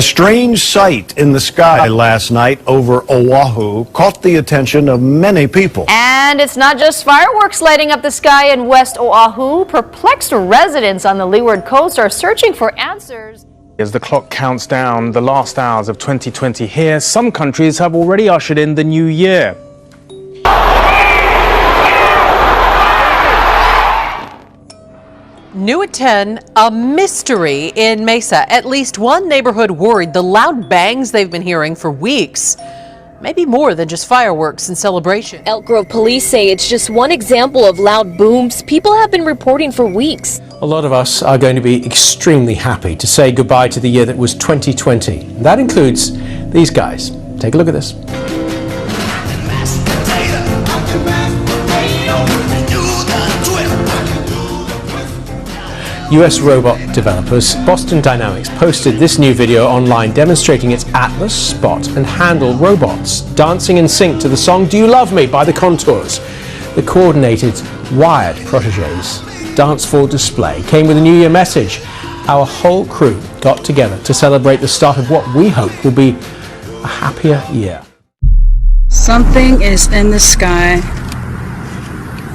A strange sight in the sky last night over Oahu caught the attention of many people. And it's not just fireworks lighting up the sky in West Oahu. Perplexed residents on the Leeward Coast are searching for answers. As the clock counts down the last hours of 2020 here, some countries have already ushered in the new year. New at 10, a mystery in Mesa. At least one neighborhood worried the loud bangs they've been hearing for weeks. Maybe more than just fireworks and celebration. Elk Grove police say it's just one example of loud booms people have been reporting for weeks. A lot of us are going to be extremely happy to say goodbye to the year that was 2020. And that includes these guys. Take a look at this. US robot developers Boston Dynamics posted this new video online demonstrating its Atlas, Spot and Handle robots dancing in sync to the song Do You Love Me by the Contours. The coordinated, wired proteges dance floor display came with a New Year message. Our whole crew got together to celebrate the start of what we hope will be a happier year. Something is in the sky.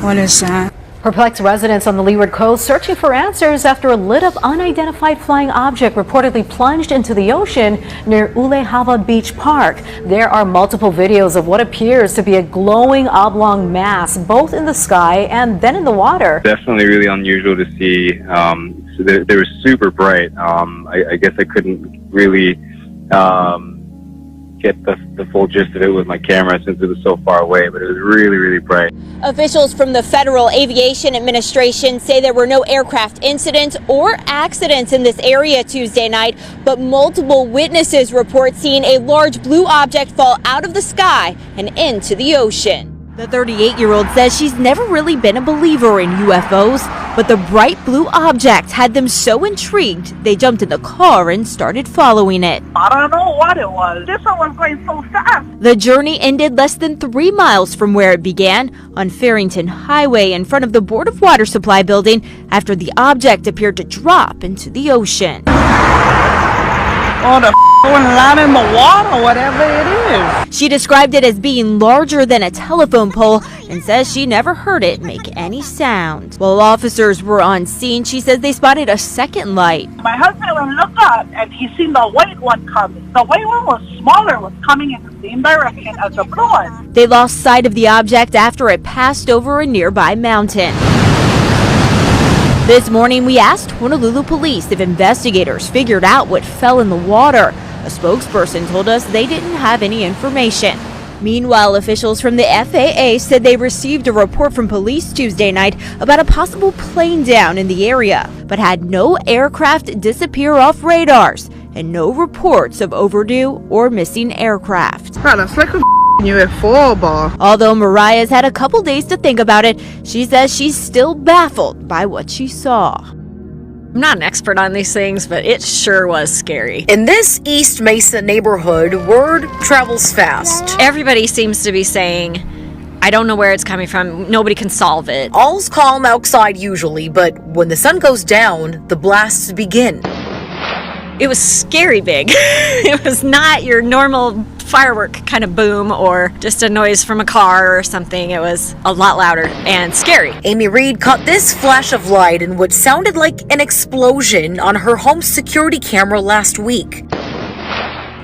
What is that? Perplexed residents on the Leeward Coast searching for answers after a lit up unidentified flying object reportedly plunged into the ocean near Ulehava Beach Park. There are multiple videos of what appears to be a glowing oblong mass, both in the sky and then in the water. Definitely really unusual to see. So they were super bright. I guess I couldn't really get the full gist of it with my camera since it was so far away, but it was really, really bright. Officials from the Federal Aviation Administration say there were no aircraft incidents or accidents in this area Tuesday night, but multiple witnesses report seeing a large blue object fall out of the sky and into the ocean. The 38-year-old says she's never really been a believer in UFOs, but the bright blue object had them so intrigued they jumped in the car and started following it. I don't know what it was. This one was going so fast. The journey ended less than 3 miles from where it began on Farrington Highway in front of the Board of Water Supply building after the object appeared to drop into the ocean. Oh, the going land in the water, whatever it is. She described it as being larger than a telephone pole and says she never heard it make any sound. While officers were on scene, she says they spotted a second light. My husband went look up and he seen the white one coming. The white one was smaller, was coming in the same direction as the blue one. They lost sight of the object after it passed over a nearby mountain. This morning, we asked Honolulu police if investigators figured out what fell in the water. A spokesperson told us they didn't have any information. Meanwhile, officials from the FAA said they received a report from police Tuesday night about a possible plane down in the area, but had no aircraft disappear off radars and no reports of overdue or missing aircraft. UFO ball. Although Mariah's had a couple days to think about it, she says she's still baffled by what she saw. I'm not an expert on these things, but it sure was scary. In this East Mesa neighborhood, word travels fast. Everybody seems to be saying, I don't know where it's coming from. Nobody can solve it. All's calm outside usually, but when the sun goes down, the blasts begin. It was scary big. It was not your normal firework kind of boom or just a noise from a car or something. It was a lot louder and scary. Amy Reed caught this flash of light in what sounded like an explosion on her home security camera last week.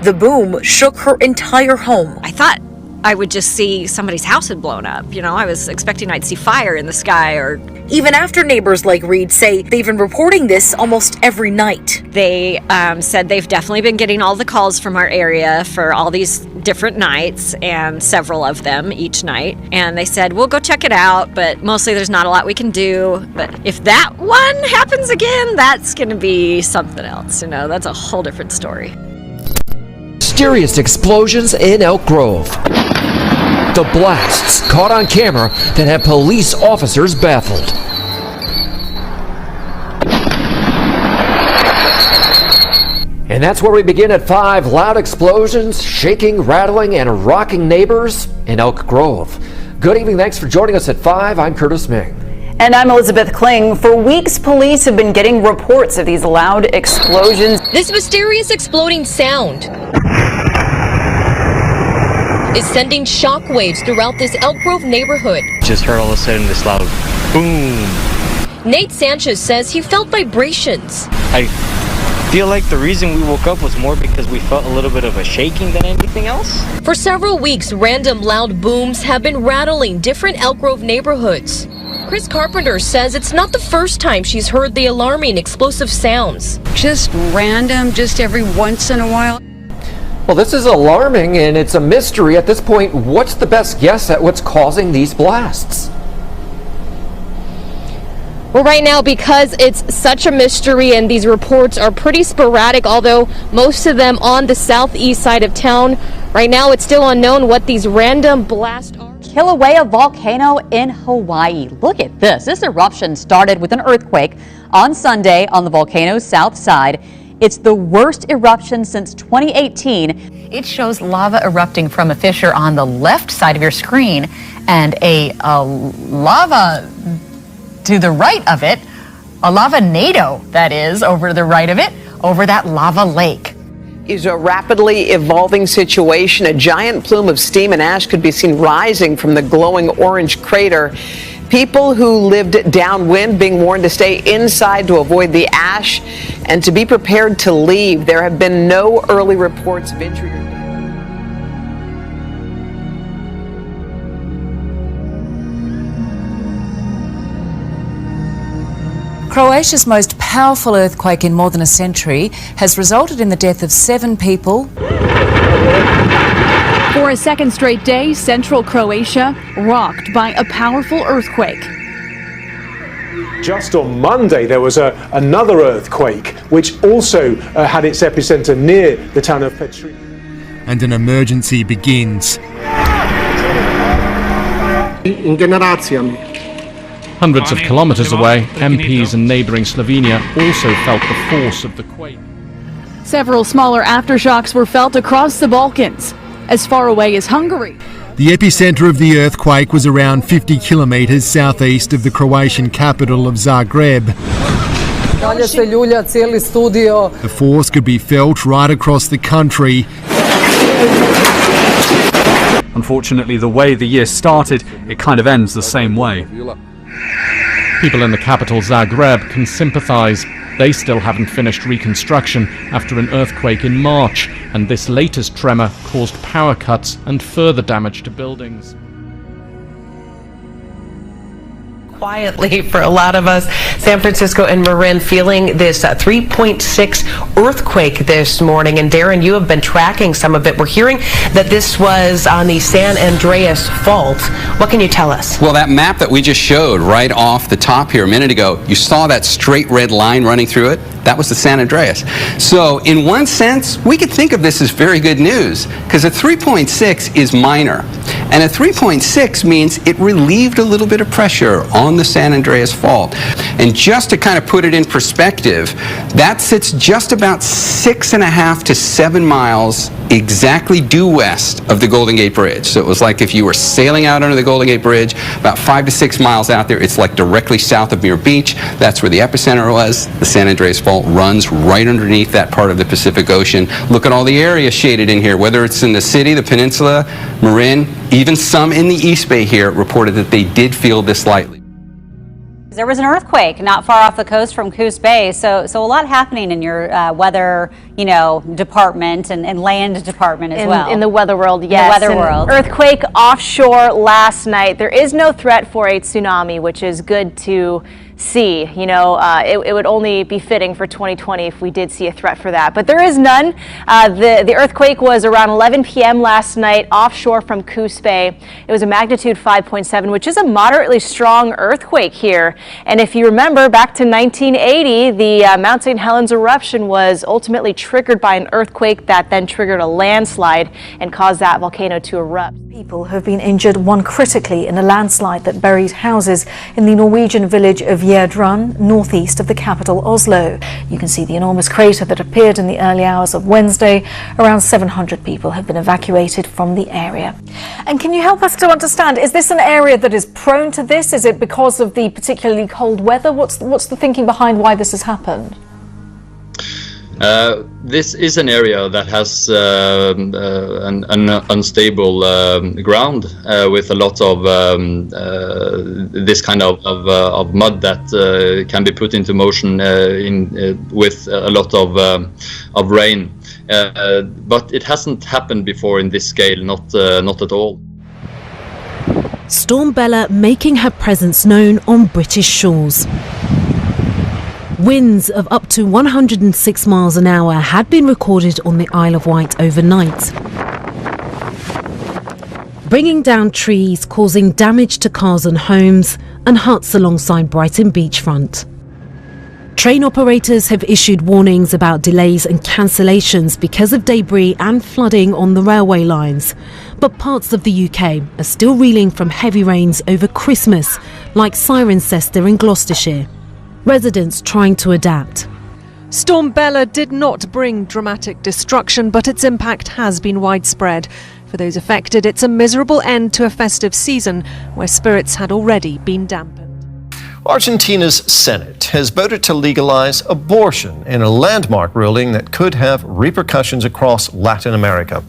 The boom shook her entire home. I thought I would just see somebody's house had blown up. You know, I was expecting I'd see fire in the sky or... Even after neighbors like Reed say they've been reporting this almost every night. They said they've definitely been getting all the calls from our area for all these different nights and several of them each night. And they said, we'll go check it out, but mostly there's not a lot we can do. But if that one happens again, that's going to be something else. You know, that's a whole different story. Mysterious explosions in Elk Grove. The blasts caught on camera that have police officers baffled. And that's where we begin at 5. Loud explosions, shaking, rattling, and rocking neighbors in Elk Grove. Good evening, thanks for joining us at 5. I'm Curtis Ming. And I'm Elizabeth Kling. For weeks, police have been getting reports of these loud explosions. This mysterious exploding sound is sending shockwaves throughout this Elk Grove neighborhood. Just heard all of a sudden this loud boom. Nate Sanchez says he felt vibrations. I feel like the reason we woke up was more because we felt a little bit of a shaking than anything else. For several weeks, random loud booms have been rattling different Elk Grove neighborhoods. Chris Carpenter says it's not the first time she's heard the alarming explosive sounds. Just random, just every once in a while. Well, this is alarming and it's a mystery at this point. What's the best guess at what's causing these blasts? Well, right now, because it's such a mystery and these reports are pretty sporadic, although most of them on the southeast side of town, right now it's still unknown what these random blasts are. Kilauea volcano in Hawaii. Look at this. This eruption started with an earthquake on Sunday on the volcano's south side. It's the worst eruption since 2018. It shows lava erupting from a fissure on the left side of your screen and a lava to the right of it, a lavanado, that is, over the right of it, over that lava lake. Is a rapidly evolving situation. A giant plume of steam and ash could be seen rising from the glowing orange crater. People who lived downwind being warned to stay inside to avoid the ash and to be prepared to leave. There have been no early reports of injury. Croatia's most powerful earthquake in more than a century has resulted in the death of 7 people. For a second straight day, central Croatia rocked by a powerful earthquake. Just on Monday, there was another earthquake, which also had its epicenter near the town of Petrina. And an emergency begins. Hundreds of kilometers away, MPs in neighboring Slovenia also felt the force of the quake. Several smaller aftershocks were felt across the Balkans, as far away as Hungary. The epicenter of the earthquake was around 50 kilometers southeast of the Croatian capital of Zagreb. The force could be felt right across the country. Unfortunately, the way the year started, it kind of ends the same way. People in the capital Zagreb can sympathize. They still haven't finished reconstruction after an earthquake in March, and this latest tremor caused power cuts and further damage to buildings. Quietly for a lot of us, San Francisco and Marin feeling this 3.6 earthquake this morning. And Darren, you have been tracking some of it. We're hearing that this was on the San Andreas Fault. What can you tell us? Well, that map that we just showed right off the top here a minute ago, you saw that straight red line running through it? That was the San Andreas. So in one sense, we could think of this as very good news because a 3.6 is minor. And a 3.6 means it relieved a little bit of pressure on the San Andreas Fault. And just to kind of put it in perspective, that sits just about 6.5 to 7 miles exactly due west of the Golden Gate Bridge. So it was like if you were sailing out under the Golden Gate Bridge, about 5 to 6 miles out there, it's like directly south of Muir Beach. That's where the epicenter was. The San Andreas Fault runs right underneath that part of the Pacific Ocean. Look at all the areas shaded in here, whether it's in the city, the peninsula, Marin, even some in the East Bay here reported that they did feel this lightly. There was an earthquake not far off the coast from Coos Bay, so a lot happening in your weather, department and land department as well. In the weather world, yes. In the weather world. Earthquake offshore last night. There is no threat for a tsunami, which is good to see. It would only be fitting for 2020 if we did see a threat for that, but there is none. The earthquake was around 11 p.m. last night offshore from Coos Bay. It was a magnitude 5.7, which is a moderately strong earthquake here. And if you remember, back to 1980, the Mount St. Helens eruption was ultimately triggered by an earthquake that then triggered a landslide and caused that volcano to erupt. People have been injured, one critically, in a landslide that buried houses in the Norwegian village of Gjerdrum, northeast of the capital Oslo. You can see the enormous crater that appeared in the early hours of Wednesday. Around 700 people have been evacuated from the area. And can you help us to understand, is this an area that is prone to this? Is it because of the particularly cold weather? What's the thinking behind why this has happened? This is an area that has an unstable ground with a lot of this kind of mud that can be put into motion with a lot of rain. But it hasn't happened before in this scale, not at all. Storm Bella making her presence known on British shores. Winds of up to 106 miles an hour had been recorded on the Isle of Wight overnight, bringing down trees, causing damage to cars and homes and huts alongside Brighton beachfront. Train operators have issued warnings about delays and cancellations because of debris and flooding on the railway lines. But parts of the UK are still reeling from heavy rains over Christmas, like Cirencester in Gloucestershire. Residents trying to adapt. Storm Bella did not bring dramatic destruction, but its impact has been widespread. For those affected, it's a miserable end to a festive season where spirits had already been dampened. Argentina's Senate has voted to legalize abortion in a landmark ruling that could have repercussions across Latin America.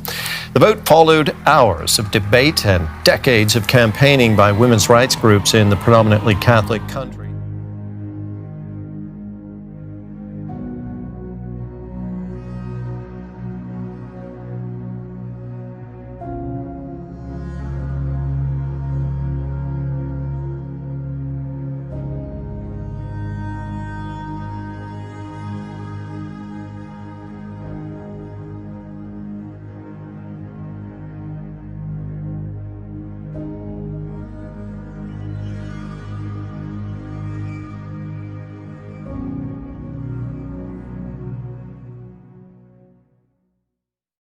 The vote followed hours of debate and decades of campaigning by women's rights groups in the predominantly Catholic country.